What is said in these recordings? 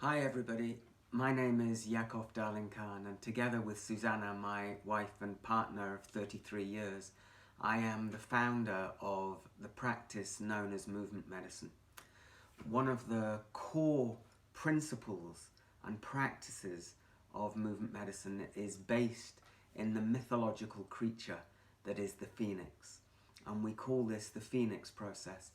Hi everybody, my name is Yakov Darling Khan, and together with Susanna, my wife and partner of 33 years, I am the founder of the practice known as movement medicine. One of the core principles and practices of movement medicine is based in the mythological creature that is the phoenix, and we call this the phoenix process.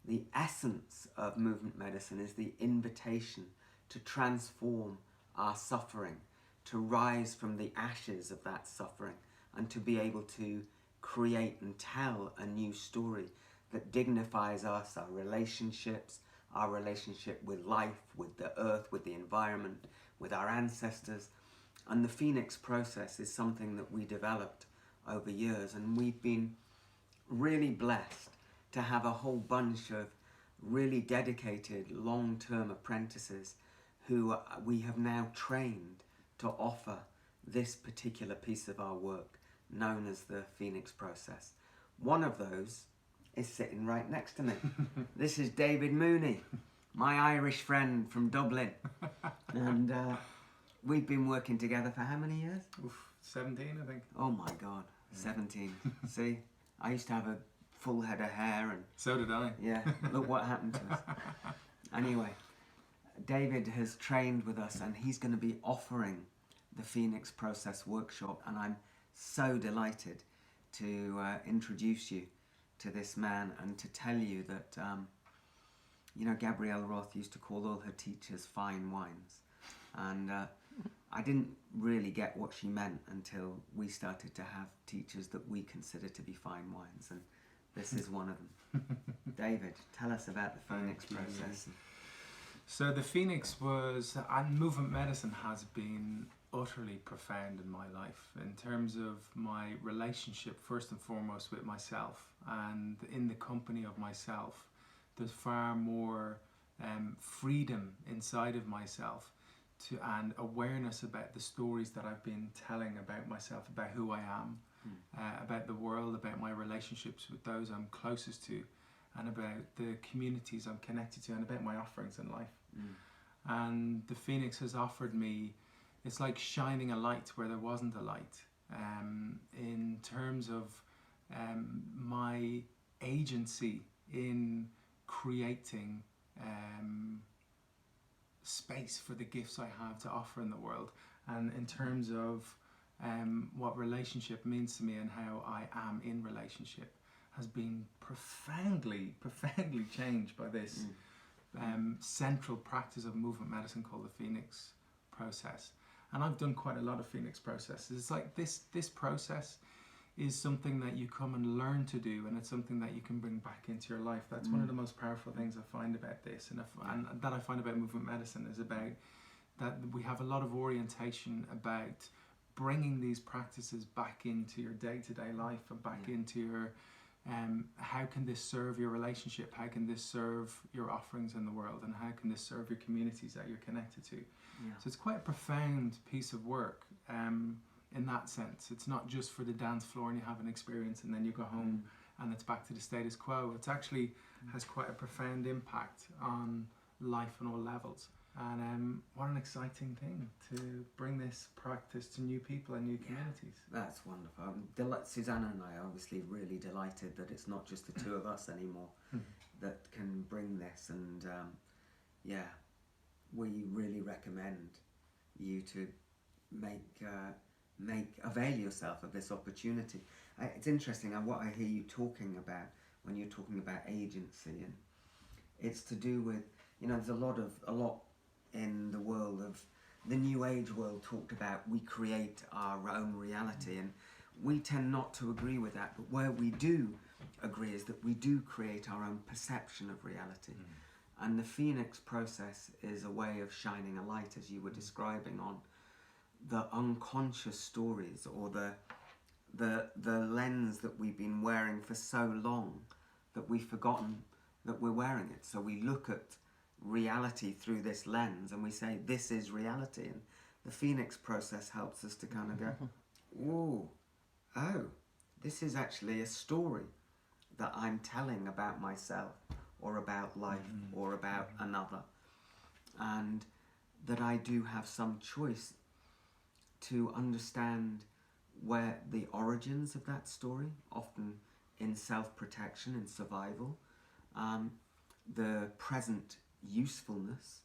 The essence of movement medicine is the invitation to transform our suffering, to rise from the ashes of that suffering, and to be able to create and tell a new story that dignifies us, our relationships, our relationship with life, with the earth, with the environment, with our ancestors. And the Phoenix process is something that we developed over years, and we've been really blessed to have a whole bunch of really dedicated long-term apprentices who we have now trained to offer this particular piece of our work known as the Phoenix process. One of those is sitting right next to me. This is David Mooney, my Irish friend from Dublin. And we've been working together for how many years? 17, I think. Oh my God, 17. See, I used to have a full head of hair and... So did I. Yeah, look what happened to us. Anyway, David has trained with us and he's going to be offering the Phoenix Process workshop, and I'm so delighted to introduce you to this man and to tell you that, you know, Gabrielle Roth used to call all her teachers fine wines, and I didn't really get what she meant until we started to have teachers that we consider to be fine wines, and this is one of them. David, tell us about the Phoenix process. So the Phoenix was, and movement medicine has been utterly profound in my life in terms of my relationship first and foremost with myself, and in the company of myself there's far more freedom inside of myself and awareness about the stories that I've been telling about myself, about who I am, about the world, about my relationships with those I'm closest to, and about the communities I'm connected to, and about my offerings in life. And the Phoenix has offered me, it's like shining a light where there wasn't a light, in terms of my agency in creating space for the gifts I have to offer in the world, and in terms of what relationship means to me and how I am in relationship has been profoundly changed by this central practice of movement medicine called the Phoenix process. And I've done quite a lot of Phoenix processes. It's like this process is something that you come and learn to do, and it's something that you can bring back into your life. That's one of the most powerful things I find about this, and that I find about movement medicine is about that we have a lot of orientation about bringing these practices back into your day-to-day life and back into your how can this serve your relationship, how can this serve your offerings in the world, and how can this serve your communities that you're connected to. So it's quite a profound piece of work in that sense. It's not just for the dance floor and you have an experience and then you go home and it's back to the status quo. It actually has quite a profound impact on life on all levels. And what an exciting thing to bring this practice to new people and new communities. That's wonderful. Susanna and I are obviously really delighted that it's not just the two of us anymore that can bring this, and yeah, we really recommend you to avail yourself of this opportunity. It's interesting what I hear you talking about when you're talking about agency, and it's to do with, you know, there's a lot in the world of the New Age world talked about we create our own reality, and we tend not to agree with that, but where we do agree is that we do create our own perception of reality. And the Phoenix process is a way of shining a light, as you were describing, on the unconscious stories, or the lens that we've been wearing for so long that we've forgotten that we're wearing it. So we look at reality through this lens and we say this is reality, and the Phoenix process helps us to kind of go, ooh, oh, this is actually a story that I'm telling about myself or about life or about another. And that I do have some choice to understand where the origins of that story, often in self-protection, in survival, the present usefulness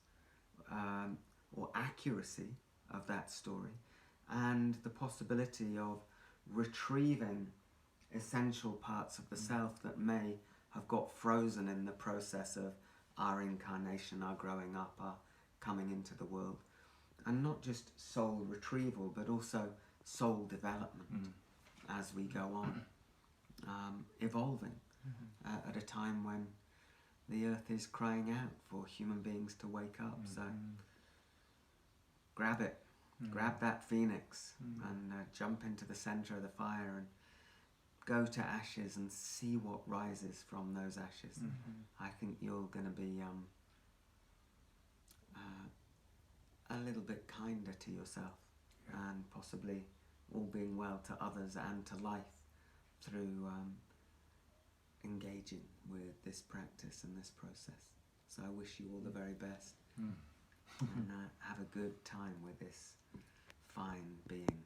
or accuracy of that story, and the possibility of retrieving essential parts of the self that may have got frozen in the process of our incarnation, our growing up, our coming into the world. And not just soul retrieval, but also soul development as we go on, evolving at a time when the earth is crying out for human beings to wake up. So grab it, grab that phoenix and jump into the center of the fire and go to ashes and see what rises from those ashes. I think you're going to be a little bit kinder to yourself, and possibly, all being well, to others and to life through engaging with this practice and this process. So I wish you all the very best and have a good time with this fine being.